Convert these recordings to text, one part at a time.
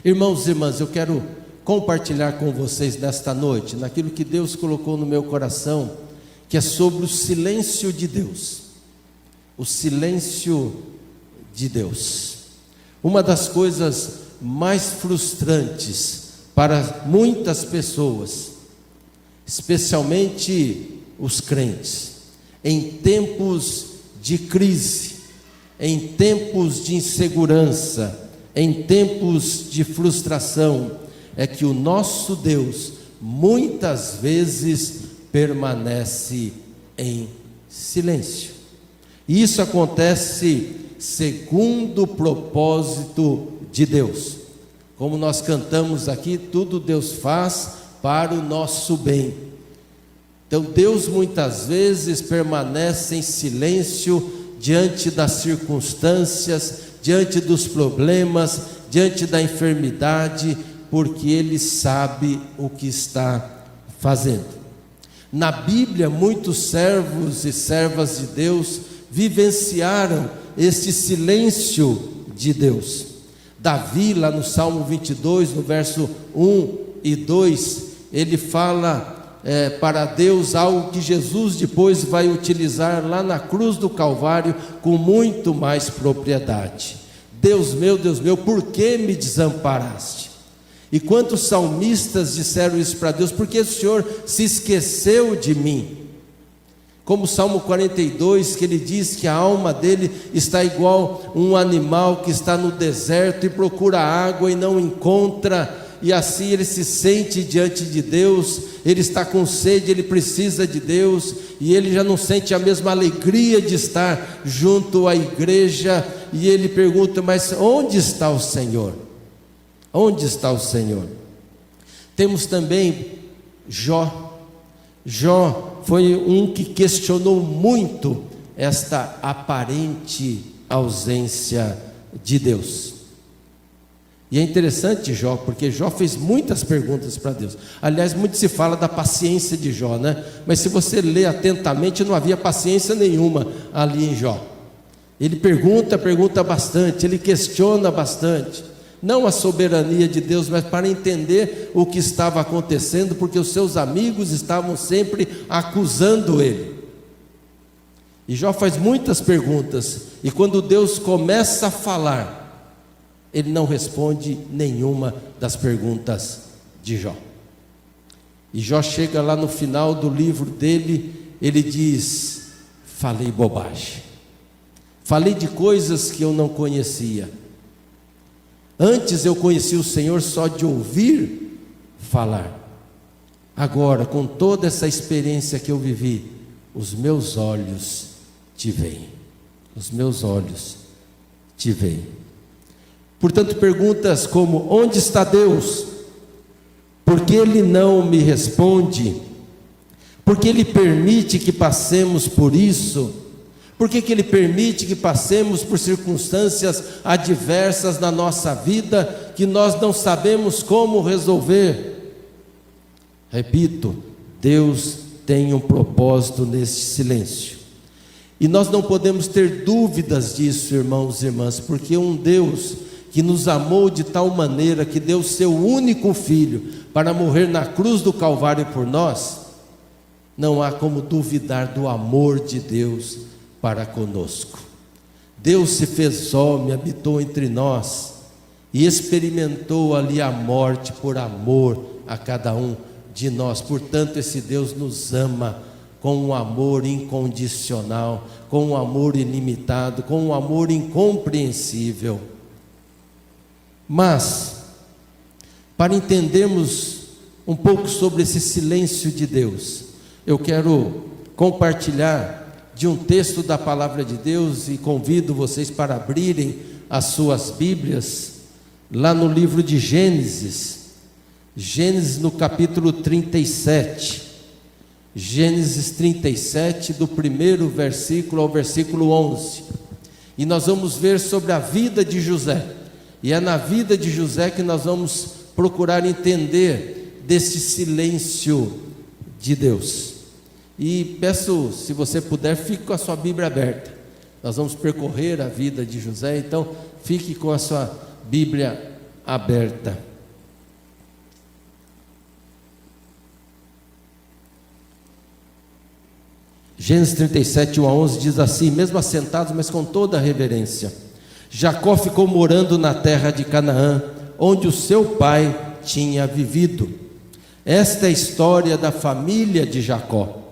Irmãos e irmãs, eu quero compartilhar com vocês nesta noite, naquilo que Deus colocou no meu coração, que é sobre o silêncio de Deus. O silêncio de Deus. Uma das coisas mais frustrantes para muitas pessoas, especialmente os crentes, em tempos de crise, em tempos de insegurança, em tempos de frustração, é que o nosso Deus muitas vezes permanece em silêncio. E isso acontece segundo o propósito de Deus. Como nós cantamos aqui, tudo Deus faz para o nosso bem. Então Deus muitas vezes permanece em silêncio diante das circunstâncias, diante dos problemas, diante da enfermidade, porque Ele sabe o que está fazendo. Na Bíblia, muitos servos e servas de Deus vivenciaram esse silêncio de Deus. Davi, lá no Salmo 22, no verso 1 e 2, ele fala para Deus algo que Jesus depois vai utilizar lá na cruz do Calvário com muito mais propriedade. Deus meu, por que me desamparaste? E quantos salmistas disseram isso para Deus? Porque o Senhor se esqueceu de mim. Como o Salmo 42, que ele diz que a alma dele está igual um animal que está no deserto e procura água e não encontra, e assim ele se sente diante de Deus, ele está com sede, ele precisa de Deus, e ele já não sente a mesma alegria de estar junto à igreja, e ele pergunta: mas onde está o Senhor? Onde está o Senhor? Temos também Jó. Jó foi um que questionou muito esta aparente ausência de Deus. E é interessante Jó, porque Jó fez muitas perguntas para Deus. Aliás, muito se fala da paciência de Jó, né? Mas se você ler atentamente, não havia paciência nenhuma ali em Jó. Ele pergunta bastante, ele questiona bastante. Não a soberania de Deus, mas para entender o que estava acontecendo, porque os seus amigos estavam sempre acusando ele. E Jó faz muitas perguntas, e quando Deus começa a falar, ele não responde nenhuma das perguntas de Jó. E Jó chega lá no final do livro dele, ele diz: falei bobagem, falei de coisas que eu não conhecia. Antes eu conhecia o Senhor só de ouvir falar. Agora, com toda essa experiência que eu vivi, os meus olhos te veem. Os meus olhos te veem. Portanto, perguntas como: onde está Deus? Por que Ele não me responde? Por que Ele permite que passemos por isso? Por que Ele permite que passemos por circunstâncias adversas na nossa vida, que nós não sabemos como resolver? Repito, Deus tem um propósito nesse silêncio. E nós não podemos ter dúvidas disso, irmãos e irmãs, porque um Deus que nos amou de tal maneira que deu seu único Filho para morrer na cruz do Calvário por nós, não há como duvidar do amor de Deus para conosco. Deus se fez homem, habitou entre nós e experimentou ali a morte por amor a cada um de nós. Portanto, esse Deus nos ama com um amor incondicional, com um amor ilimitado, com um amor incompreensível. Mas, para entendermos um pouco sobre esse silêncio de Deus, eu quero compartilhar de um texto da palavra de Deus, e convido vocês para abrirem as suas Bíblias, lá no livro de Gênesis, no capítulo 37, Gênesis 37, do primeiro versículo ao versículo 11, e nós vamos ver sobre a vida de José, e é na vida de José que nós vamos procurar entender desse silêncio de Deus. E peço, se você puder, fique com a sua Bíblia aberta. Nós vamos percorrer a vida de José, então fique com a sua Bíblia aberta. Gênesis 37, 1 a 11 diz assim, mesmo assentados, mas com toda a reverência: Jacó ficou morando na terra de Canaã, onde o seu pai tinha vivido. Esta é a história da família de Jacó.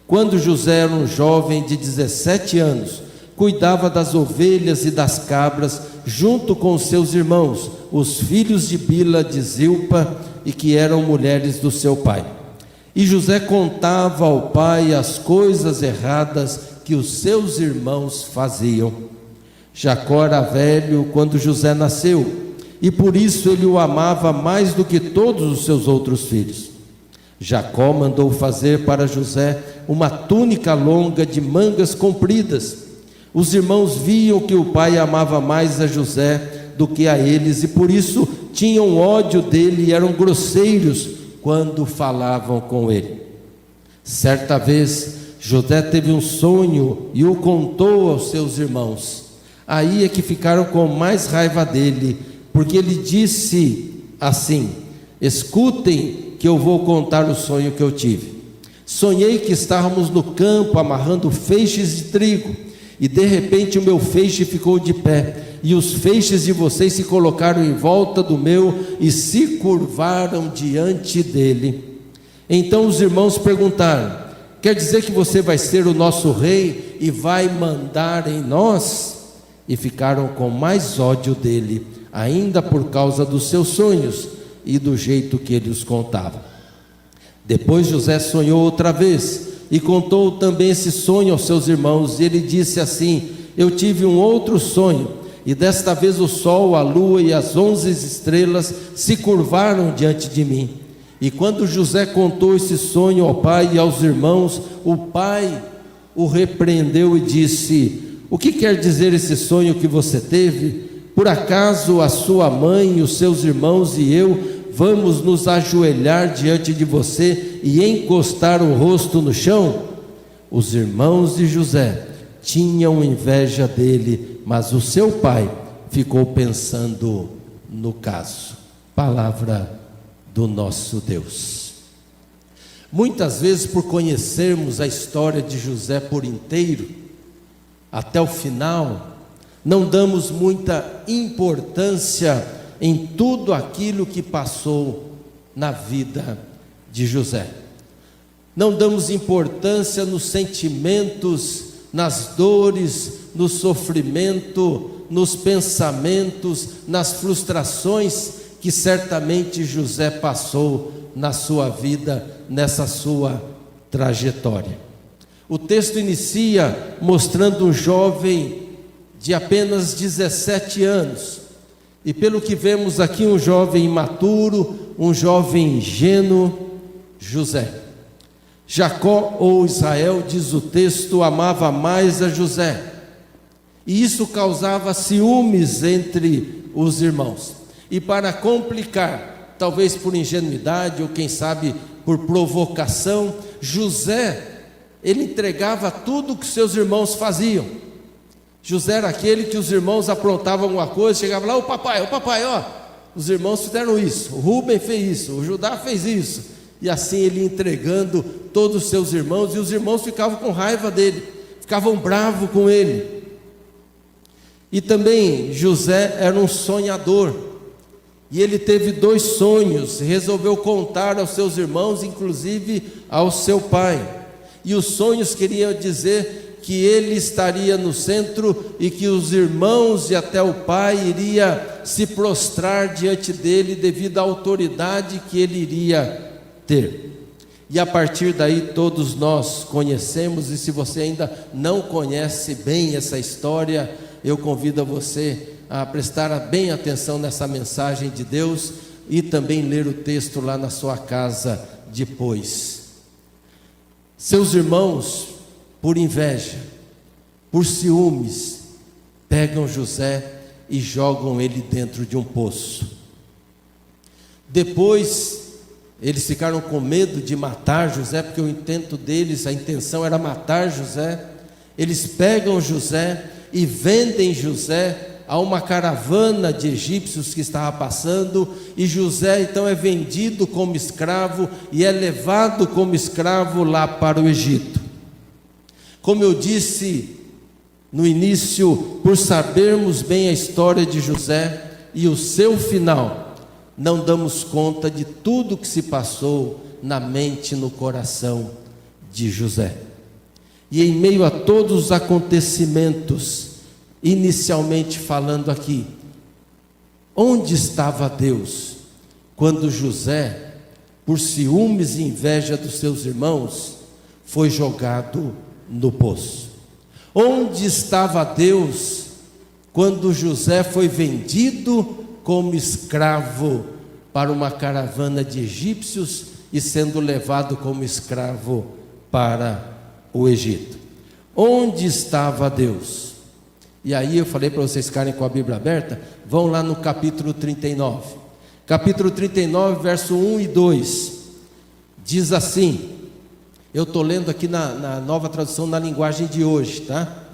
Quando José era um jovem de 17 anos, cuidava das ovelhas e das cabras, junto com os seus irmãos, os filhos de Bila de Zilpa, e que eram mulheres do seu pai. E José contava ao pai as coisas erradas que os seus irmãos faziam. Jacó era velho quando José nasceu, e por isso ele o amava mais do que todos os seus outros filhos. Jacó mandou fazer para José uma túnica longa de mangas compridas. Os irmãos viam que o pai amava mais a José do que a eles, e por isso tinham ódio dele e eram grosseiros quando falavam com ele. Certa vez, José teve um sonho e o contou aos seus irmãos. Aí é que ficaram com mais raiva dele, porque ele disse assim: escutem que eu vou contar o sonho que eu tive. Sonhei que estávamos no campo amarrando feixes de trigo, e de repente o meu feixe ficou de pé, e os feixes de vocês se colocaram em volta do meu e se curvaram diante dele. Então os irmãos perguntaram: quer dizer que você vai ser o nosso rei e vai mandar em nós? E ficaram com mais ódio dele, ainda por causa dos seus sonhos e do jeito que ele os contava. Depois José sonhou outra vez e contou também esse sonho aos seus irmãos, e ele disse assim: eu tive um outro sonho, e desta vez o sol, a lua e as 11 estrelas se curvaram diante de mim. E quando José contou esse sonho ao pai e aos irmãos, o pai o repreendeu e disse: o que quer dizer esse sonho que você teve? Por acaso a sua mãe, os seus irmãos e eu vamos nos ajoelhar diante de você e encostar o rosto no chão? Os irmãos de José tinham inveja dele, mas o seu pai ficou pensando no caso. Palavra do nosso Deus. Muitas vezes, por conhecermos a história de José por inteiro, até o final, não damos muita importância em tudo aquilo que passou na vida de José. Não damos importância nos sentimentos, nas dores, no sofrimento, nos pensamentos, nas frustrações que certamente José passou na sua vida, nessa sua trajetória. O texto inicia mostrando um jovem de apenas 17 anos, e pelo que vemos aqui, um jovem imaturo, um jovem ingênuo, José. Jacó, ou Israel, diz o texto, amava mais a José, e isso causava ciúmes entre os irmãos. E para complicar, talvez por ingenuidade ou quem sabe por provocação, José, ele entregava tudo o que seus irmãos faziam. José era aquele que os irmãos aprontavam alguma coisa, chegava lá: ô papai, ó, os irmãos fizeram isso, o Rubem fez isso, o Judá fez isso, e assim ele entregando todos os seus irmãos, e os irmãos ficavam com raiva dele, ficavam bravos com ele. E também José era um sonhador, e ele teve 2 sonhos, resolveu contar aos seus irmãos, inclusive ao seu pai. E os sonhos queriam dizer que ele estaria no centro e que os irmãos e até o pai iria se prostrar diante dele devido à autoridade que ele iria ter. E a partir daí todos nós conhecemos, e se você ainda não conhece bem essa história, eu convido a você a prestar bem atenção nessa mensagem de Deus e também ler o texto lá na sua casa depois. Seus irmãos, por inveja, por ciúmes, pegam José e jogam ele dentro de um poço. Depois, eles ficaram com medo de matar José, porque o intento deles, a intenção era matar José. Eles pegam José e vendem José a uma caravana de egípcios que estava passando, e José então é vendido como escravo e é levado como escravo lá para o Egito. Como eu disse no início, por sabermos bem a história de José e o seu final, não damos conta de tudo que se passou na mente e no coração de José. E em meio a todos os acontecimentos, inicialmente falando aqui, onde estava Deus quando José, por ciúmes e inveja dos seus irmãos, foi jogado no poço? Onde estava Deus quando José foi vendido como escravo para uma caravana de egípcios e sendo levado como escravo para o Egito? Onde estava Deus? E aí eu falei para vocês ficarem com a Bíblia aberta, vão lá no capítulo 39. Capítulo 39, verso 1 e 2. Diz assim, eu estou lendo aqui na nova tradução, na linguagem de hoje, tá?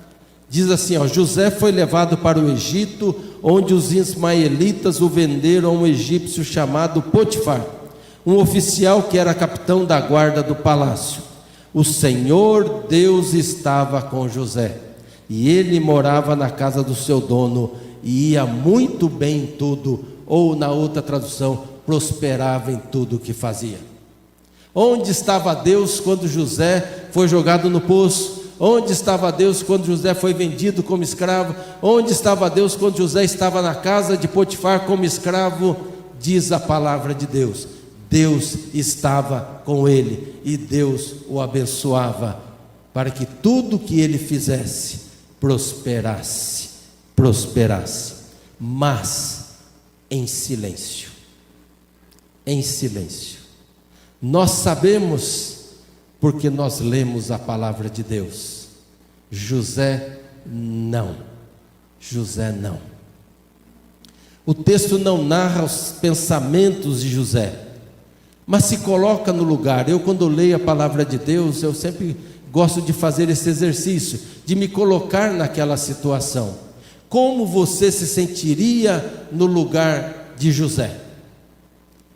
Diz assim, José foi levado para o Egito, onde os ismaelitas o venderam a um egípcio chamado Potifar, um oficial que era capitão da guarda do palácio. O Senhor Deus estava com José, e ele morava na casa do seu dono, e ia muito bem em tudo, ou na outra tradução, prosperava em tudo o que fazia. Onde estava Deus quando José foi jogado no poço? Onde estava Deus quando José foi vendido como escravo? Onde estava Deus quando José estava na casa de Potifar como escravo? Diz a palavra de Deus, Deus estava com ele e Deus o abençoava para que tudo que ele fizesse prosperasse, mas em silêncio. Nós sabemos porque nós lemos a palavra de Deus. José não. O texto não narra os pensamentos de José, mas se coloca no lugar. Eu, quando leio a palavra de Deus, eu sempre gosto de fazer esse exercício, de me colocar naquela situação. Como você se sentiria no lugar de José?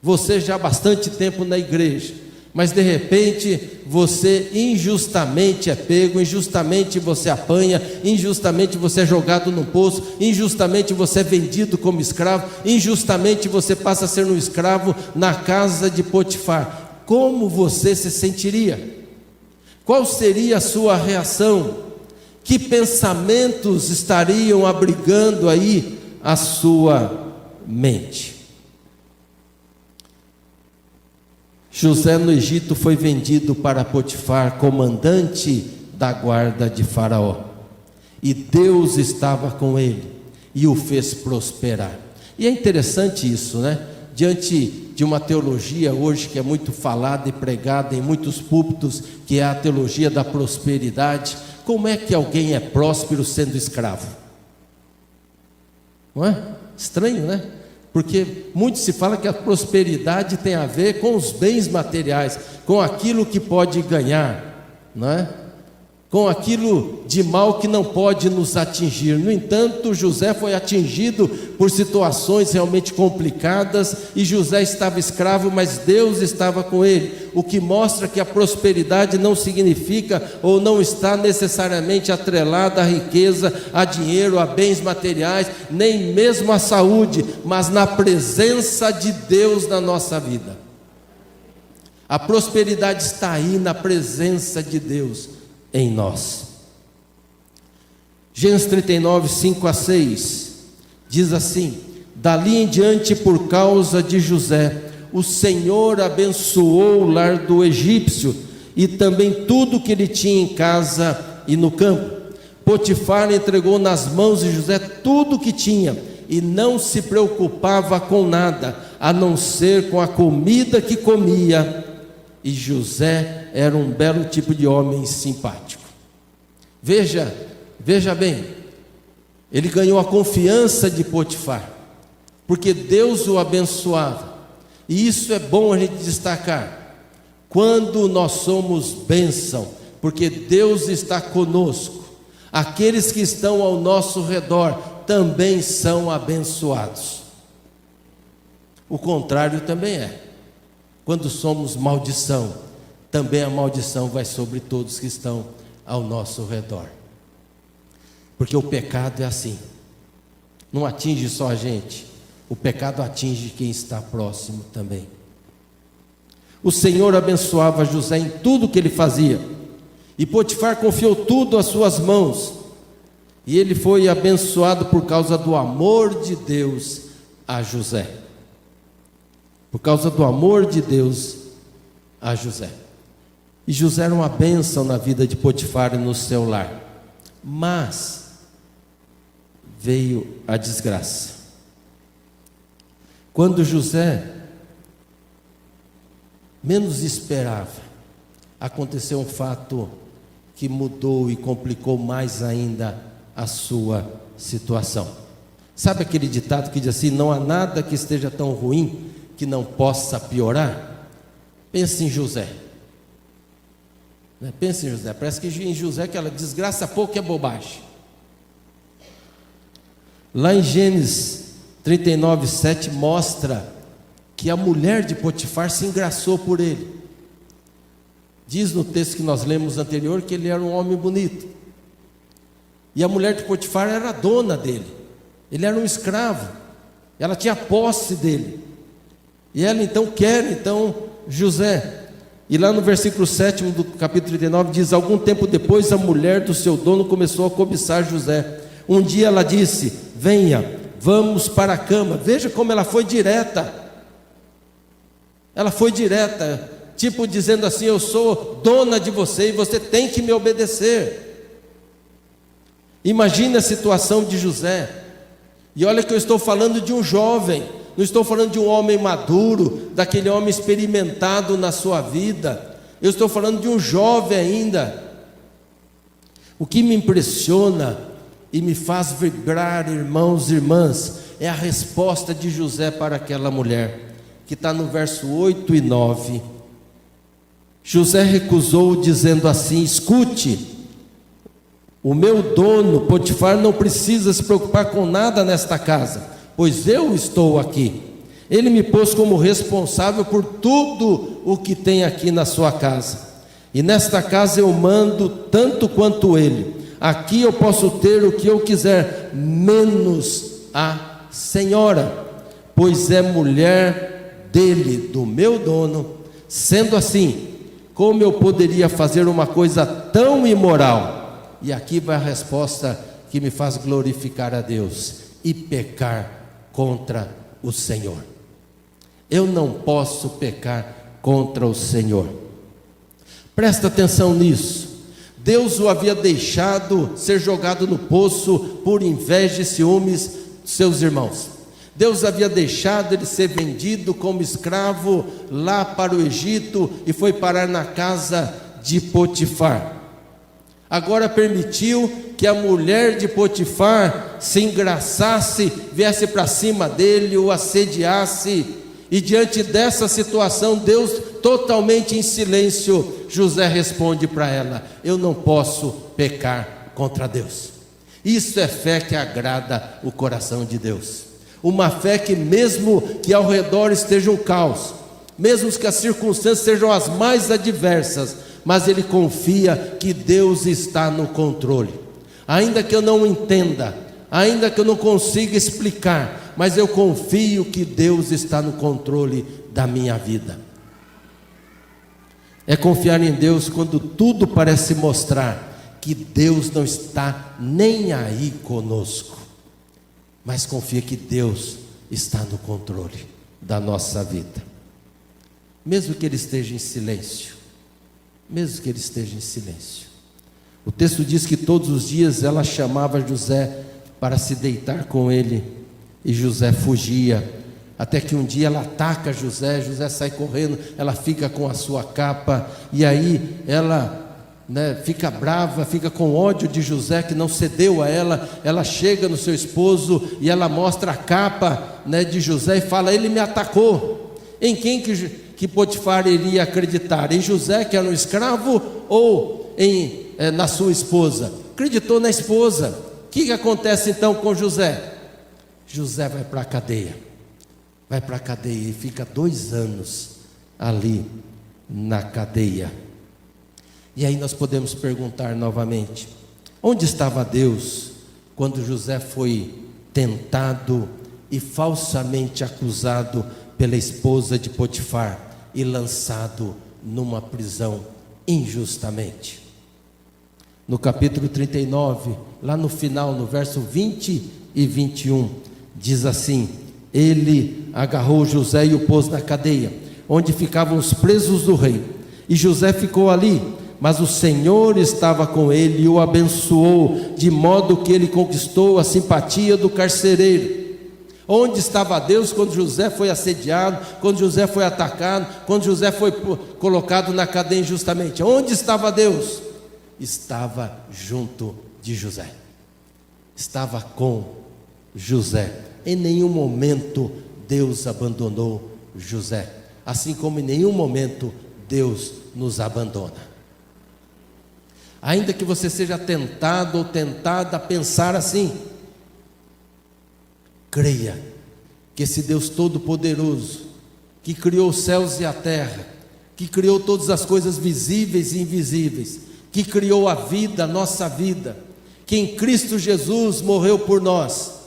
Você já há bastante tempo na igreja, mas de repente você injustamente é pego, injustamente você apanha, injustamente você é jogado no poço, injustamente você é vendido como escravo, injustamente você passa a ser um escravo na casa de Potifar. Como você se sentiria? Qual seria a sua reação? Que pensamentos estariam abrigando aí a sua mente? José no Egito foi vendido para Potifar, comandante da guarda de Faraó, e Deus estava com ele e o fez prosperar. E é interessante isso, né? Diante de uma teologia hoje que é muito falada e pregada em muitos púlpitos, que é a teologia da prosperidade. Como é que alguém é próspero sendo escravo? Não é? Estranho, né? Porque muito se fala que a prosperidade tem a ver com os bens materiais, com aquilo que pode ganhar, não é? Com aquilo de mal que não pode nos atingir. No entanto, José foi atingido por situações realmente complicadas, e José estava escravo, mas Deus estava com ele, o que mostra que a prosperidade não significa ou não está necessariamente atrelada à riqueza, a dinheiro, a bens materiais, nem mesmo à saúde, mas na presença de Deus na nossa vida. A prosperidade está aí na presença de Deus em nós. Gênesis 39, 5 a 6 diz assim: dali em diante, por causa de José, o Senhor abençoou o lar do egípcio e também tudo que ele tinha em casa e no campo. Potifar entregou nas mãos de José tudo o que tinha e não se preocupava com nada, a não ser com a comida que comia. E José era um belo tipo de homem simpático. Veja bem, ele ganhou a confiança de Potifar, porque Deus o abençoava. E isso é bom a gente destacar, quando nós somos bênção, porque Deus está conosco. Aqueles que estão ao nosso redor também são abençoados. O contrário também é. Quando somos maldição, também a maldição vai sobre todos que estão ao nosso redor. Porque o pecado é assim, não atinge só a gente, o pecado atinge quem está próximo também. O Senhor abençoava José em tudo que ele fazia, e Potifar confiou tudo às suas mãos, e ele foi abençoado por causa do amor de Deus a José. Por causa do amor de Deus a José. E José era uma bênção na vida de Potifar e no seu lar. Mas veio a desgraça. Quando José menos esperava, aconteceu um fato que mudou e complicou mais ainda a sua situação. Sabe aquele ditado que diz assim: não há nada que esteja tão ruim que não possa piorar? Pense em José. Pense em José. Parece que em José aquela desgraça pouco é bobagem. Lá em Gênesis 39:7 mostra que a mulher de Potifar se engraçou por ele. Diz no texto que nós lemos anterior que ele era um homem bonito. E a mulher de Potifar era a dona dele. Ele era um escravo. Ela tinha posse dele. E ela então quer José. E lá no versículo 7 do capítulo 39 diz: algum tempo depois a mulher do seu dono começou a cobiçar José. Um dia ela disse: venha, vamos para a cama. Veja como ela foi direta. Ela foi direta, tipo dizendo assim: eu sou dona de você e você tem que me obedecer. Imagine a situação de José. E olha que eu estou falando de um jovem, não estou falando de um homem maduro, daquele homem experimentado na sua vida. Eu estou falando de um jovem ainda. O que me impressiona e me faz vibrar, irmãos e irmãs, é a resposta de José para aquela mulher, que está no verso 8 e 9. José recusou, dizendo assim: escute, o meu dono Potifar não precisa se preocupar com nada nesta casa, pois eu estou aqui. Ele me pôs como responsável por tudo o que tem aqui na sua casa, e nesta casa eu mando tanto quanto ele. Aqui eu posso ter o que eu quiser, menos a senhora, pois é mulher dele, do meu dono. Sendo assim, como eu poderia fazer uma coisa tão imoral? E aqui vai a resposta que me faz glorificar a Deus: e pecar contra o Senhor. Eu não posso pecar contra o Senhor. Presta atenção nisso. Deus o havia deixado ser jogado no poço por inveja e ciúmes de seus irmãos. Deus havia deixado ele ser vendido como escravo lá para o Egito e foi parar na casa de Potifar. Agora permitiu que a mulher de Potifar se engraçasse, viesse para cima dele, o assediasse. E diante dessa situação, Deus totalmente em silêncio, José responde para ela: eu não posso pecar contra Deus. Isso é fé que agrada o coração de Deus. Uma fé que mesmo que ao redor esteja um caos, mesmo que as circunstâncias sejam as mais adversas, mas ele confia que Deus está no controle. Ainda que eu não entenda, ainda que eu não consiga explicar, mas eu confio que Deus está no controle da minha vida. É confiar em Deus quando tudo parece mostrar que Deus não está nem aí conosco, mas confia que Deus está no controle da nossa vida, mesmo que Ele esteja em silêncio. Mesmo que ele esteja em silêncio. O texto diz que todos os dias ela chamava José para se deitar com ele, e José fugia, até que um dia ela ataca José, José sai correndo, ela fica com a sua capa, e aí ela fica brava, fica com ódio de José que não cedeu a ela. Ela chega no seu esposo e ela mostra a capa de José e fala: ele me atacou. Em quem que Potifar iria acreditar? Em José, que era um escravo, ou na sua esposa? Acreditou na esposa. O que acontece então com José? José vai para a cadeia. Vai para a cadeia e fica 2 anos ali na cadeia. E aí nós podemos perguntar novamente: onde estava Deus quando José foi tentado e falsamente acusado pela esposa de Potifar e lançado numa prisão injustamente? No capítulo 39, lá no final, no verso 20 e 21, diz assim: ele agarrou José e o pôs na cadeia, onde ficavam os presos do rei. E José ficou ali, mas o Senhor estava com ele e o abençoou, de modo que ele conquistou a simpatia do carcereiro. Onde estava Deus quando José foi assediado, quando José foi atacado, quando José foi colocado na cadeia injustamente? Onde estava Deus? Estava junto de José, estava com José. Em nenhum momento Deus abandonou José, assim como em nenhum momento Deus nos abandona. Ainda que você seja tentado ou tentada a pensar assim, creia que esse Deus Todo-Poderoso, que criou os céus e a terra, que criou todas as coisas visíveis e invisíveis, que criou a vida, a nossa vida, que em Cristo Jesus morreu por nós,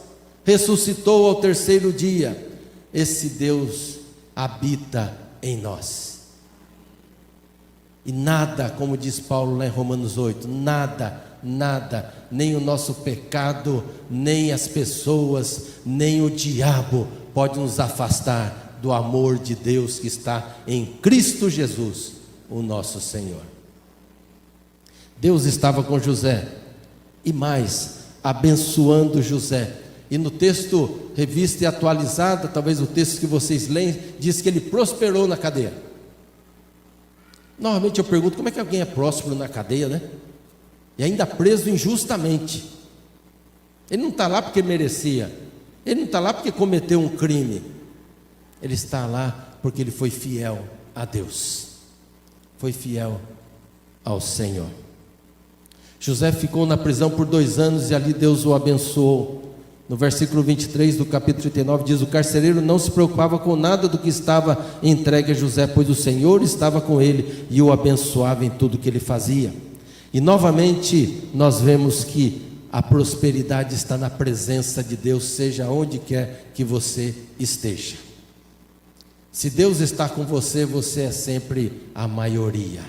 ressuscitou ao 3º dia, esse Deus habita em nós. E nada, como diz Paulo lá em Romanos 8, nada, nem o nosso pecado, nem as pessoas, nem o diabo pode nos afastar do amor de Deus que está em Cristo Jesus, o nosso Senhor. Deus estava com José, e mais, abençoando José. E no texto Revista e Atualizada, talvez o texto que vocês leem, diz que ele prosperou na cadeia. Normalmente eu pergunto, como é que alguém é próspero na cadeia, né? E ainda preso injustamente. Ele não está lá porque merecia, ele não está lá porque cometeu um crime, ele está lá porque ele foi fiel a Deus, foi fiel ao Senhor. José ficou na prisão por 2 anos e ali Deus o abençoou. No versículo 23 do capítulo 39 diz: o carcereiro não se preocupava com nada do que estava entregue a José, pois o Senhor estava com ele e o abençoava em tudo que ele fazia. E novamente nós vemos que a prosperidade está na presença de Deus, seja onde quer que você esteja. Se Deus está com você, você é sempre a maioria,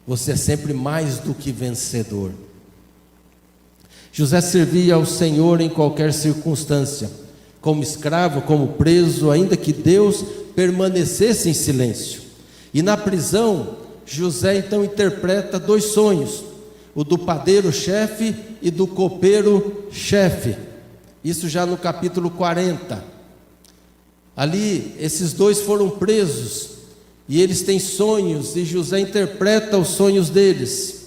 você é sempre mais do que vencedor. José servia ao Senhor em qualquer circunstância, como escravo, como preso, ainda que Deus permanecesse em silêncio. E na prisão, José então interpreta 2 sonhos, o do padeiro-chefe e do copeiro-chefe. Isso já no capítulo 40. Ali, esses 2 foram presos, e eles têm sonhos, e José interpreta os sonhos deles.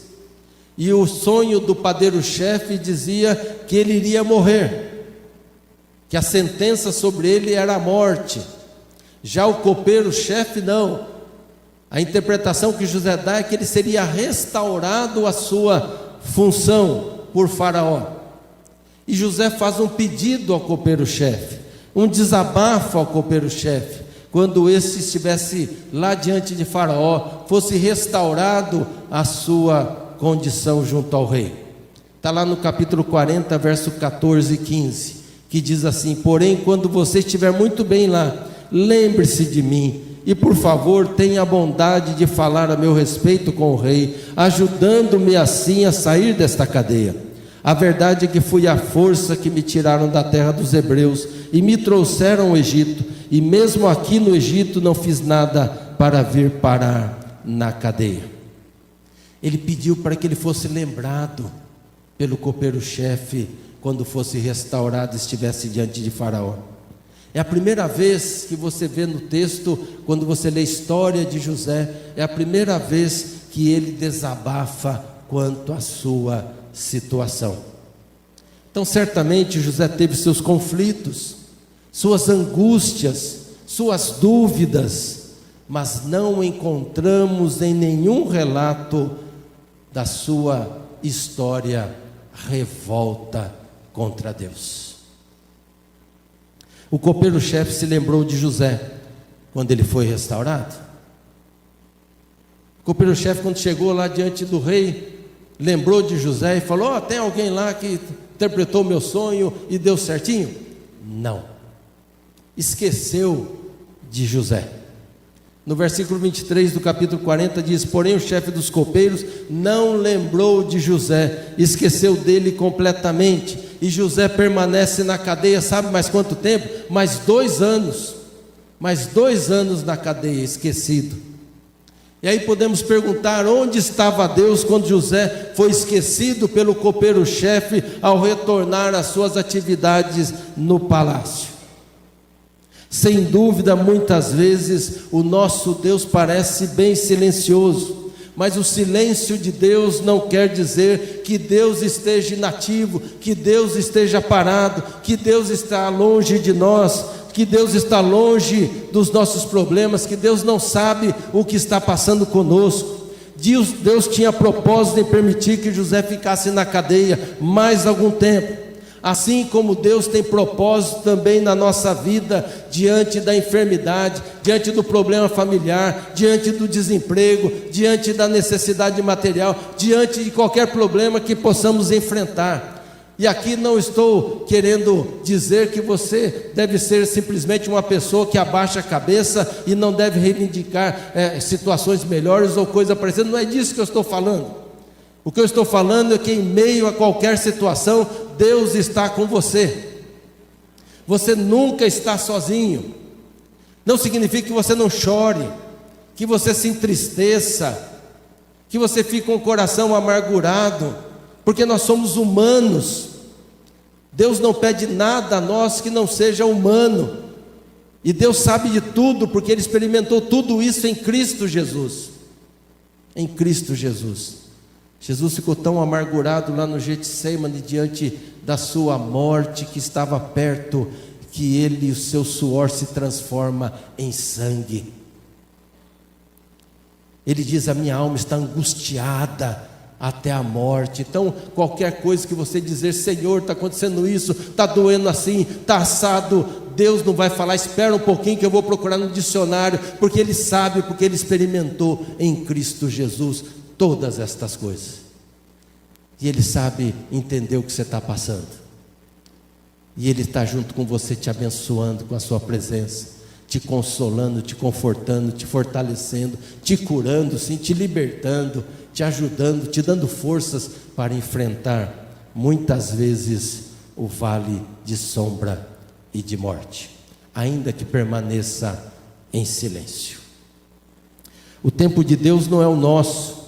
E o sonho do padeiro-chefe dizia que ele iria morrer, que a sentença sobre ele era a morte. Já o copeiro-chefe não, a interpretação que José dá é que ele seria restaurado à sua função por Faraó. E José faz um pedido ao copeiro-chefe, um desabafo ao copeiro-chefe, quando esse estivesse lá diante de Faraó, fosse restaurado a sua condição junto ao rei. Está lá no capítulo 40, verso 14 e 15, que diz assim: porém, quando você estiver muito bem lá, lembre-se de mim, e por favor tenha a bondade de falar a meu respeito com o rei, ajudando-me assim a sair desta cadeia. A verdade é que fui à força que me tiraram da terra dos hebreus e me trouxeram ao Egito, e mesmo aqui no Egito não fiz nada para vir parar na cadeia. Ele pediu para que ele fosse lembrado pelo copeiro-chefe quando fosse restaurado e estivesse diante de Faraó. É a primeira vez que você vê no texto, quando você lê a história de José, é a primeira vez que ele desabafa quanto à sua situação. Então certamente José teve seus conflitos, suas angústias, suas dúvidas, mas não encontramos em nenhum relato da sua história revolta contra Deus. O copeiro-chefe se lembrou de José quando ele foi restaurado. O copeiro-chefe, quando chegou lá diante do rei, lembrou de José e falou: tem alguém lá que interpretou o meu sonho e deu certinho? Não. Esqueceu de José. No versículo 23 do capítulo 40 diz: porém o chefe dos copeiros não lembrou de José, esqueceu dele completamente, e José permanece na cadeia, sabe mais quanto tempo? Mais 2 anos, mais 2 anos na cadeia, esquecido. E aí podemos perguntar: onde estava Deus quando José foi esquecido pelo copeiro-chefe ao retornar às suas atividades no palácio? Sem dúvida, muitas vezes o nosso Deus parece bem silencioso, mas o silêncio de Deus não quer dizer que Deus esteja inativo, que Deus esteja parado, que Deus está longe de nós, que Deus está longe dos nossos problemas, que Deus não sabe o que está passando conosco. Deus tinha propósito em permitir que José ficasse na cadeia mais algum tempo. Assim como Deus tem propósito também na nossa vida, diante da enfermidade, diante do problema familiar, diante do desemprego, diante da necessidade material, diante de qualquer problema que possamos enfrentar. E aqui não estou querendo dizer que você deve ser simplesmente uma pessoa que abaixa a cabeça e não deve reivindicar situações melhores ou coisa parecida. Não é disso que eu estou falando. O que eu estou falando é que em meio a qualquer situação, Deus está com você. Você nunca está sozinho. Não significa que você não chore, que você se entristeça, que você fique com o coração amargurado, porque nós somos humanos. Deus não pede nada a nós que não seja humano, e Deus sabe de tudo, porque Ele experimentou tudo isso em Cristo Jesus. Em Cristo Jesus. Jesus ficou tão amargurado lá no Getsêmani, diante da sua morte que estava perto, que ele, o seu suor se transforma em sangue. Ele diz: a minha alma está angustiada até a morte. Então qualquer coisa que você dizer: Senhor, está acontecendo isso, está doendo assim, está assado, Deus não vai falar: espera um pouquinho que eu vou procurar no dicionário, porque Ele sabe, porque Ele experimentou em Cristo Jesus todas estas coisas, e Ele sabe entender o que você está passando, e Ele está junto com você, te abençoando com a sua presença, te consolando, te confortando, te fortalecendo, te curando, sim, te libertando, te ajudando, te dando forças para enfrentar muitas vezes o vale de sombra e de morte, ainda que permaneça em silêncio. O tempo de Deus não é o nosso.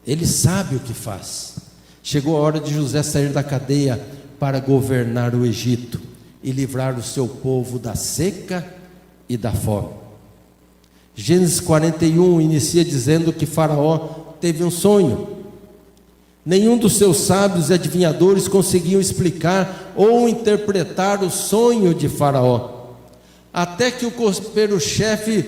Ele sabe o que faz. Chegou a hora de José sair da cadeia para governar o Egito e livrar o seu povo da seca e da fome. Gênesis 41 inicia dizendo que Faraó teve um sonho. Nenhum dos seus sábios e adivinhadores conseguiam explicar ou interpretar o sonho de Faraó. Até que o copeiro-chefe: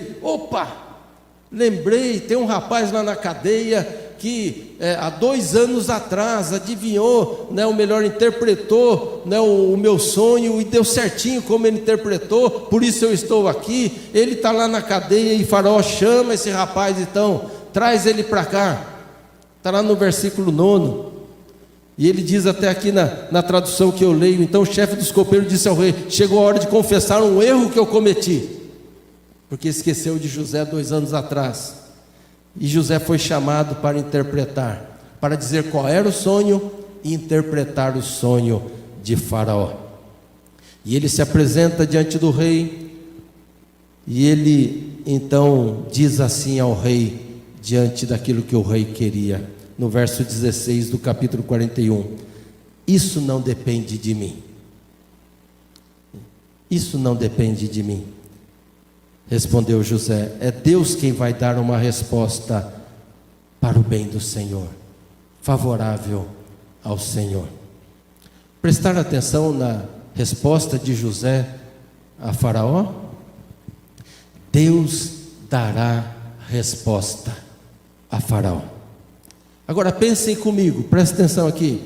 lembrei, tem um rapaz lá na cadeia que há 2 anos atrás adivinhou, ou melhor, interpretou o meu sonho e deu certinho como ele interpretou, por isso eu estou aqui. Ele está lá na cadeia e Faraó chama esse rapaz, então traz ele para cá. Está lá no versículo 9, e ele diz até aqui na tradução que eu leio: então o chefe dos copeiros disse ao rei: chegou a hora de confessar um erro que eu cometi, porque esqueceu de José 2 anos atrás. E José foi chamado para interpretar, para dizer qual era o sonho e interpretar o sonho de Faraó. E ele se apresenta diante do rei, e ele então diz assim ao rei, diante daquilo que o rei queria, no verso 16 do capítulo 41: isso não depende de mim. Isso não depende de mim. Respondeu José: é Deus quem vai dar uma resposta para o bem do Senhor, favorável ao Senhor. Prestar atenção na resposta de José a Faraó: Deus dará resposta a Faraó. Agora pensem comigo, presta atenção aqui.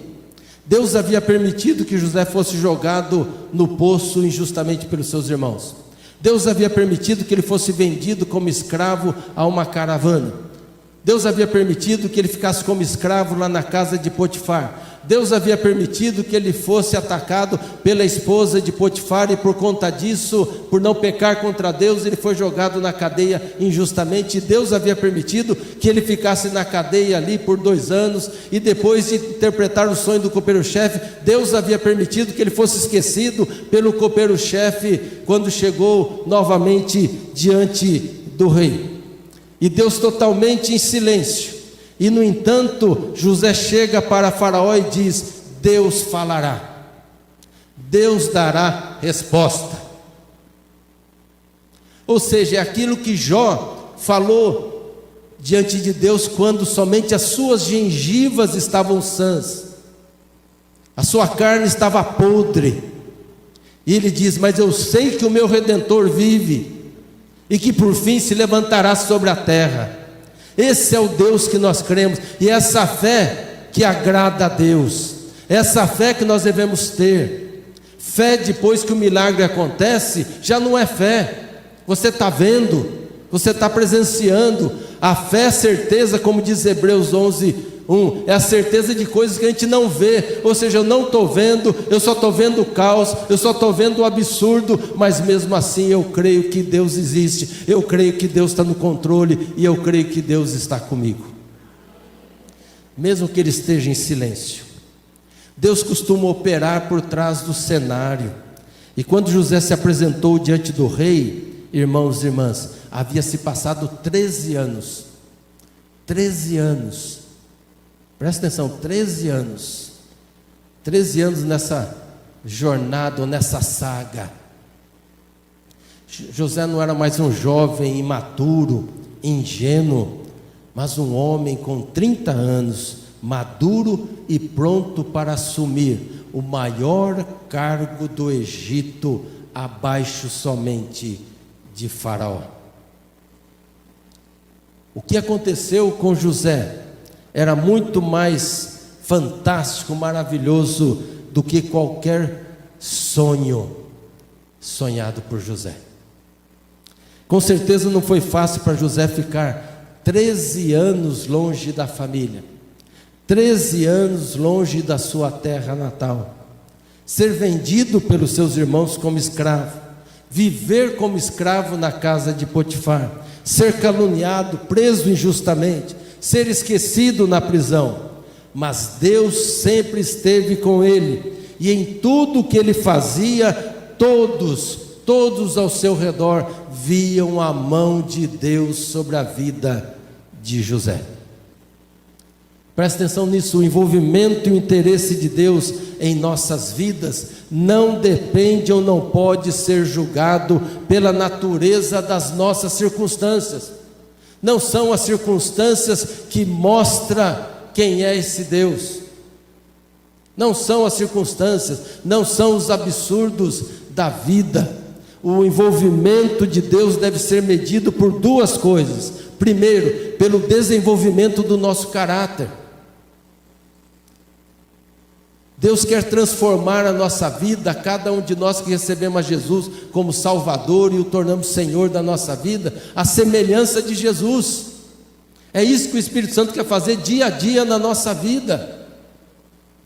Deus havia permitido que José fosse jogado no poço injustamente pelos seus irmãos. Deus havia permitido que ele fosse vendido como escravo a uma caravana. Deus havia permitido que ele ficasse como escravo lá na casa de Potifar. Deus havia permitido que ele fosse atacado pela esposa de Potifar, e por conta disso, por não pecar contra Deus, ele foi jogado na cadeia injustamente. E Deus havia permitido que ele ficasse na cadeia ali por 2 anos, e depois de interpretar o sonho do copeiro-chefe, Deus havia permitido que ele fosse esquecido pelo copeiro-chefe quando chegou novamente diante do rei. E Deus totalmente em silêncio. E no entanto, José chega para Faraó e diz: Deus falará, Deus dará resposta. Ou seja, é aquilo que Jó falou diante de Deus quando somente as suas gengivas estavam sãs, a sua carne estava podre, e ele diz: mas eu sei que o meu Redentor vive, e que por fim se levantará sobre a terra. Esse é o Deus que nós cremos, e essa fé que agrada a Deus, essa fé que nós devemos ter. Fé depois que o milagre acontece, já não é fé, você está vendo, você está presenciando. A fé é certeza, como diz Hebreus 11:1, é a certeza de coisas que a gente não vê. Ou seja, eu não estou vendo, eu só estou vendo o caos, eu só estou vendo o absurdo, mas mesmo assim eu creio que Deus existe, eu creio que Deus está no controle, e eu creio que Deus está comigo, mesmo que Ele esteja em silêncio. Deus costuma operar por trás do cenário, e quando José se apresentou diante do rei, irmãos e irmãs, havia se passado 13 anos, 13 anos, presta atenção, 13 anos, 13 anos nessa jornada, ou nessa saga. José não era mais um jovem imaturo, ingênuo, mas um homem com 30 anos, maduro e pronto para assumir o maior cargo do Egito, abaixo somente de Faraó. O que aconteceu com José era muito mais fantástico, maravilhoso do que qualquer sonho sonhado por José. Com certeza não foi fácil para José ficar 13 anos longe da família, 13 anos longe da sua terra natal, ser vendido pelos seus irmãos como escravo, viver como escravo na casa de Potifar, ser caluniado, preso injustamente, ser esquecido na prisão. Mas Deus sempre esteve com ele, e em tudo que ele fazia, todos ao seu redor viam a mão de Deus sobre a vida de José. Presta atenção nisso, o envolvimento e o interesse de Deus em nossas vidas não depende ou não pode ser julgado pela natureza das nossas circunstâncias. Não são as circunstâncias que mostram quem é esse Deus. Não são as circunstâncias, não são os absurdos da vida. O envolvimento de Deus deve ser medido por 2 coisas. Primeiro, pelo desenvolvimento do nosso caráter. Deus quer transformar a nossa vida, cada um de nós que recebemos a Jesus como Salvador e o tornamos Senhor da nossa vida, a semelhança de Jesus. É isso que o Espírito Santo quer fazer dia a dia na nossa vida.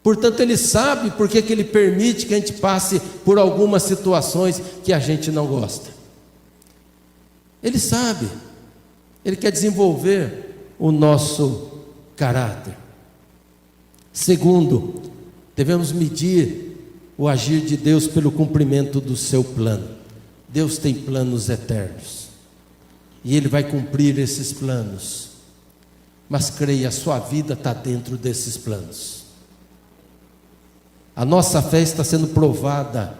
Portanto, Ele sabe porque que Ele permite que a gente passe por algumas situações que a gente não gosta. Ele sabe, Ele quer desenvolver o nosso caráter. Segundo, devemos medir o agir de Deus pelo cumprimento do seu plano. Deus tem planos eternos, e Ele vai cumprir esses planos. Mas creia, a sua vida está dentro desses planos. A nossa fé está sendo provada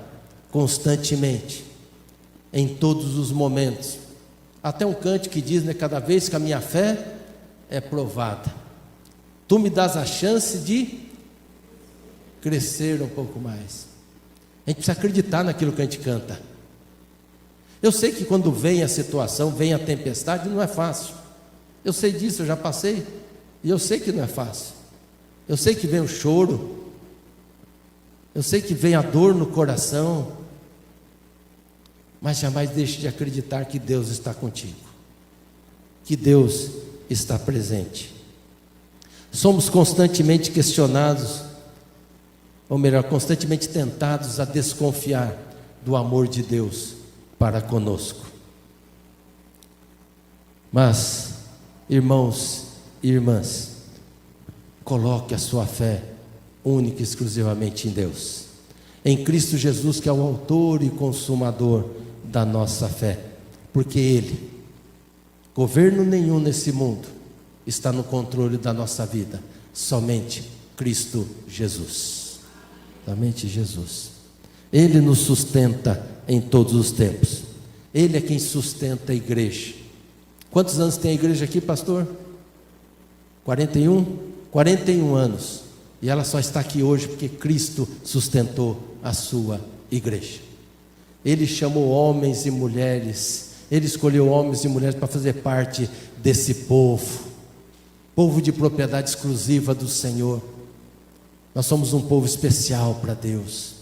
constantemente, em todos os momentos. Até um cântico que diz, né, cada vez que a minha fé é provada, tu me dás a chance de crescer um pouco mais. A gente precisa acreditar naquilo que a gente canta. Eu sei que quando vem a situação, vem a tempestade, não é fácil. Eu sei disso, eu já passei, e eu sei que não é fácil. Eu sei que vem o choro, Eu sei que vem a dor no coração, mas jamais deixe de acreditar que Deus está contigo, que Deus está presente. Somos constantemente questionados, ou melhor, constantemente tentados a desconfiar do amor de Deus para conosco. Mas, irmãos e irmãs, coloque a sua fé única e exclusivamente em Deus, em Cristo Jesus, que é o autor e consumador da nossa fé, porque Ele, governo nenhum nesse mundo está no controle da nossa vida, somente Cristo Jesus, somente Jesus. Ele nos sustenta em todos os tempos, Ele é quem sustenta a igreja. Quantos anos tem a igreja aqui, pastor? 41? 41 anos. E ela só está aqui hoje porque Cristo sustentou a sua igreja. Ele chamou homens e mulheres, Ele escolheu homens e mulheres para fazer parte desse povo, povo de propriedade exclusiva do Senhor. Nós somos um povo especial para Deus,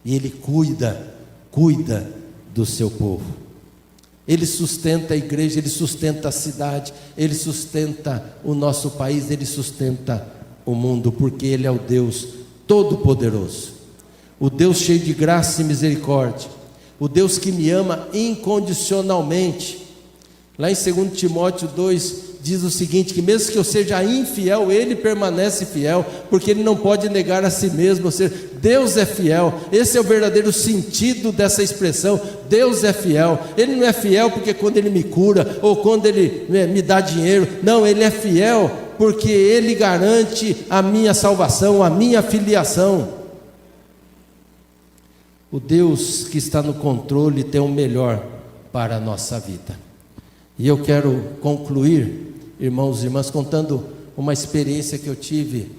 e Ele cuida do seu povo. Ele sustenta a igreja, Ele sustenta a cidade, Ele sustenta o nosso país, Ele sustenta o mundo, porque Ele é o Deus Todo-Poderoso, o Deus cheio de graça e misericórdia, o Deus que me ama incondicionalmente. Lá em 2 Timóteo 2 diz o seguinte, que mesmo que eu seja infiel, Ele permanece fiel, porque Ele não pode negar a si mesmo, ou seja, Deus é fiel. Esse é o verdadeiro sentido dessa expressão, Deus é fiel. Ele não é fiel porque quando Ele me cura, ou quando Ele me dá dinheiro, não, Ele é fiel porque Ele garante a minha salvação, a minha filiação. O Deus que está no controle tem o melhor para a nossa vida. E eu quero concluir, irmãos e irmãs, contando uma experiência que eu tive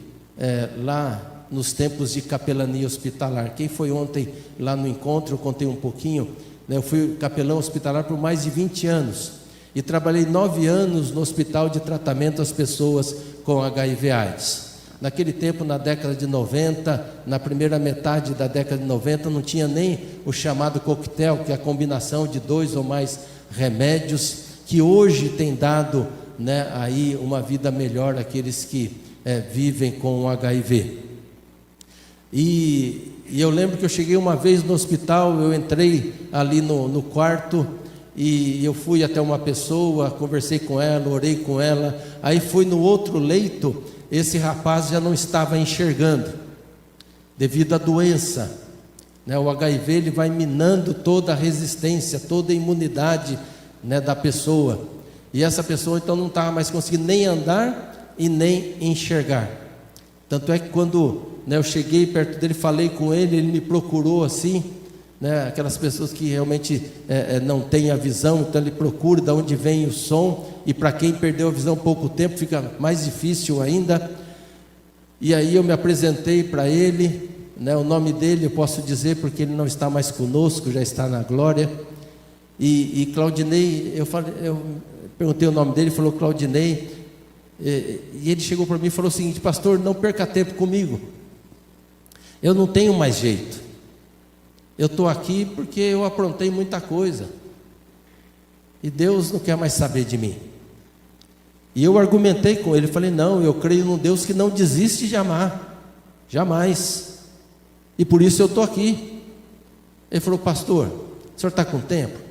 lá nos tempos de capelania hospitalar. Quem foi ontem lá no encontro, eu contei um pouquinho, né? Eu fui capelão hospitalar por mais de 20 anos e trabalhei 9 anos no hospital de tratamento às pessoas com HIV/AIDS. Naquele tempo, na década de 90, na primeira metade da década de 90, não tinha nem o chamado coquetel, que é a combinação de 2 ou mais remédios, que hoje tem dado, né, aí uma vida melhor àqueles que vivem com o HIV. E eu lembro que eu cheguei uma vez no hospital, eu entrei ali no quarto, e eu fui até uma pessoa, conversei com ela, orei com ela, aí fui no outro leito, esse rapaz já não estava enxergando, devido à doença, né? O HIV ele vai minando toda a resistência, toda a imunidade, né, da pessoa, e essa pessoa então não estava mais conseguindo nem andar e nem enxergar. Tanto é que quando, né, eu cheguei perto dele, falei com ele, ele me procurou assim, né, aquelas pessoas que realmente não têm a visão, então ele procura de onde vem o som, e para quem perdeu a visão há pouco tempo fica mais difícil ainda. E aí eu me apresentei para ele, né, o nome dele eu posso dizer porque ele não está mais conosco, já está na glória. E Claudinei, eu perguntei o nome dele, ele falou Claudinei, e ele chegou para mim e falou o seguinte: pastor, não perca tempo comigo, eu não tenho mais jeito, eu estou aqui porque eu aprontei muita coisa, e Deus não quer mais saber de mim. E eu argumentei com ele, falei, não, eu creio num Deus que não desiste jamais, e por isso eu estou aqui. Ele falou, pastor, o senhor está com tempo?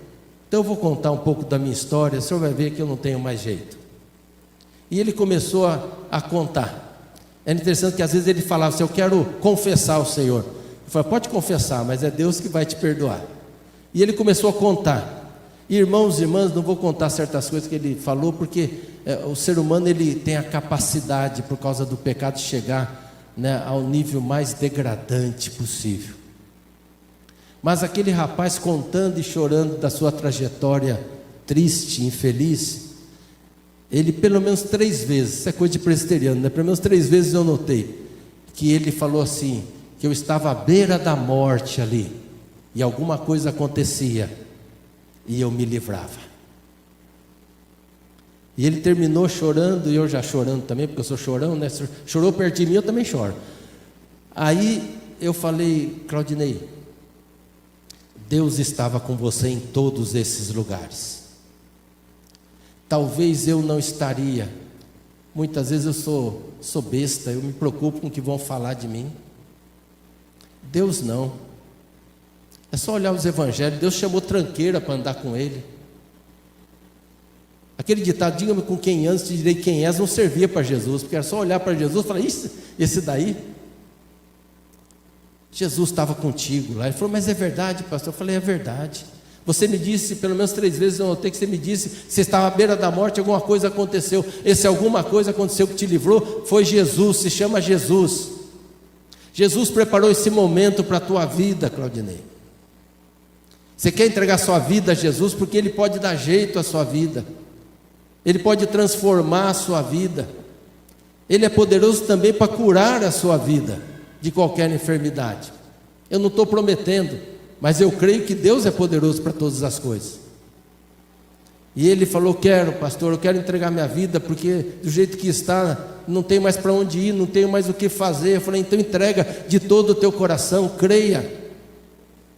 Então eu vou contar um pouco da minha história, o senhor vai ver que eu não tenho mais jeito. E ele começou a contar. É interessante que às vezes ele falava assim, eu quero confessar ao Senhor. Eu falei, pode confessar, mas é Deus que vai te perdoar. E ele começou a contar. Irmãos e irmãs, não vou contar certas coisas que ele falou, porque o ser humano ele tem a capacidade, por causa do pecado, de chegar, né, ao nível mais degradante possível. Mas aquele rapaz contando e chorando da sua trajetória triste, infeliz, ele pelo menos 3 vezes, isso é coisa de presbiteriano, né? Pelo menos 3 vezes eu notei que ele falou assim, que eu estava à beira da morte ali, e alguma coisa acontecia, e eu me livrava. E ele terminou chorando, e eu já chorando também, porque eu sou chorão, né? Chorou perto de mim, eu também choro. Aí eu falei: Claudinei, Deus estava com você em todos esses lugares. Talvez eu não estaria. Muitas vezes eu sou besta, eu me preocupo com o que vão falar de mim. Deus não. É só olhar os evangelhos. Deus chamou tranqueira para andar com ele. Aquele ditado: diga-me com quem andas, te direi quem és, não servia para Jesus, porque era só olhar para Jesus e falar: isso, esse daí. Jesus estava contigo lá. Ele falou: mas é verdade, pastor? Eu falei: é verdade. Você me disse, pelo menos 3 vezes eu notei que você me disse, você estava à beira da morte, alguma coisa aconteceu. Esse alguma coisa aconteceu que te livrou, foi Jesus, se chama Jesus. Jesus preparou esse momento para a tua vida, Claudinei. Você quer entregar sua vida a Jesus, porque Ele pode dar jeito à sua vida. Ele pode transformar a sua vida. Ele é poderoso também para curar a sua vida de qualquer enfermidade. Eu não estou prometendo, mas eu creio que Deus é poderoso para todas as coisas. E ele falou: quero, pastor, eu quero entregar minha vida, porque do jeito que está, não tenho mais para onde ir, não tenho mais o que fazer. Eu falei: então entrega de todo o teu coração, creia.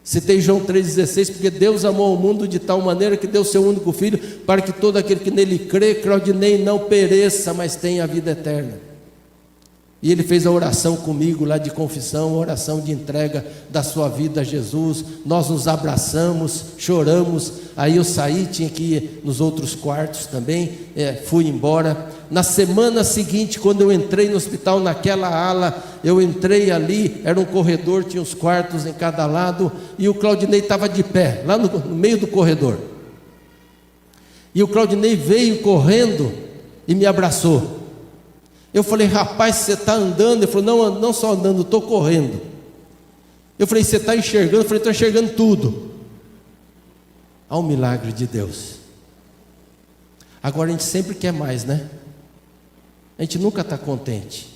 Citei João 3,16, porque Deus amou o mundo de tal maneira que deu seu único Filho, para que todo aquele que nele crê, Claudinei, não pereça, mas tenha a vida eterna. E ele fez a oração comigo lá de confissão, a oração de entrega da sua vida a Jesus. Nós nos abraçamos, choramos. Aí eu saí, tinha que ir nos outros quartos também, fui embora. Na semana seguinte, quando eu entrei no hospital, naquela ala, eu entrei ali, era um corredor, tinha os quartos em cada lado, e o Claudinei estava de pé, lá no meio do corredor. E o Claudinei veio correndo e me abraçou. Eu falei: rapaz, você está andando? Ele falou: não só andando, estou correndo. Eu falei: você está enxergando? Eu falei: estou enxergando tudo. Há um milagre de Deus. Agora a gente sempre quer mais, né? A gente nunca está contente.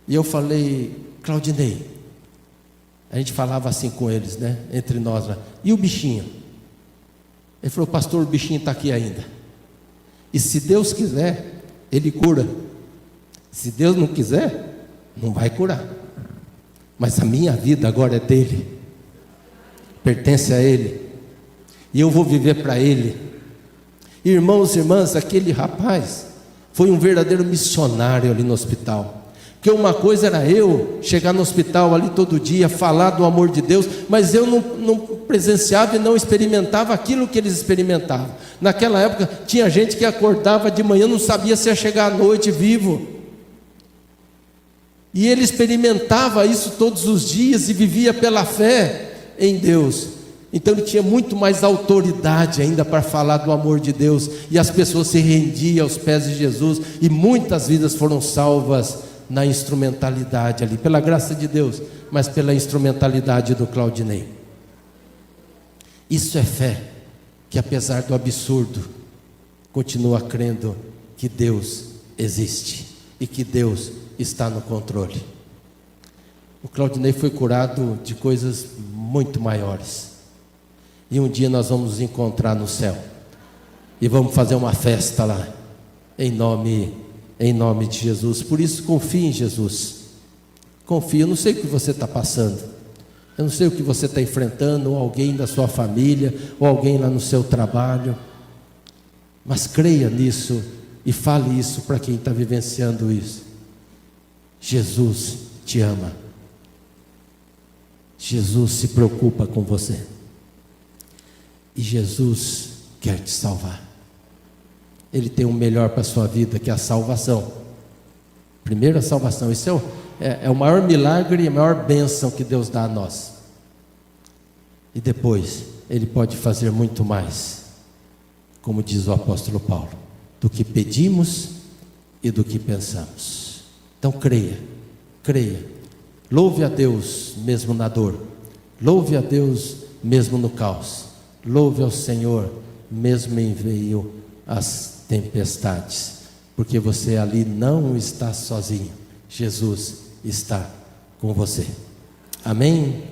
E eu falei: Claudinei, a gente falava assim com eles, né? Entre nós lá. E o bichinho? Ele falou: pastor, o bichinho está aqui ainda. E se Deus quiser, Ele cura. Se Deus não quiser, não vai curar. Mas a minha vida agora é dele, pertence a Ele, e eu vou viver para Ele. Irmãos e irmãs, aquele rapaz foi um verdadeiro missionário ali no hospital. Porque uma coisa era eu chegar no hospital ali todo dia, falar do amor de Deus, mas eu não presenciava e não experimentava aquilo que eles experimentavam. Naquela época tinha gente que acordava de manhã, não sabia se ia chegar à noite vivo. E ele experimentava isso todos os dias e vivia pela fé em Deus. Então ele tinha muito mais autoridade ainda para falar do amor de Deus. E as pessoas se rendiam aos pés de Jesus. E muitas vidas foram salvas na instrumentalidade ali, pela graça de Deus, mas pela instrumentalidade do Claudinei. Isso é fé, que apesar do absurdo, continua crendo que Deus existe e que Deus está no controle. O Claudinei foi curado de coisas muito maiores. E um dia nós vamos nos encontrar no céu. E vamos fazer uma festa lá. Em nome de Jesus. Por isso confie em Jesus. Confie. Eu não sei o que você está passando. Eu não sei o que você está enfrentando. Ou alguém da sua família. Ou alguém lá no seu trabalho. Mas creia nisso. E fale isso para quem está vivenciando isso. Jesus te ama. Jesus se preocupa com você. E Jesus quer te salvar. Ele tem o melhor para a sua vida, que é a salvação. Primeiro a salvação. Isso é o maior milagre e a maior bênção que Deus dá a nós. E depois, Ele pode fazer muito mais, como diz o apóstolo Paulo, do que pedimos e do que pensamos. Então creia, creia. Louve a Deus mesmo na dor. Louve a Deus mesmo no caos. Louve ao Senhor mesmo em meio às tempestades. Porque você ali não está sozinho. Jesus está com você. Amém?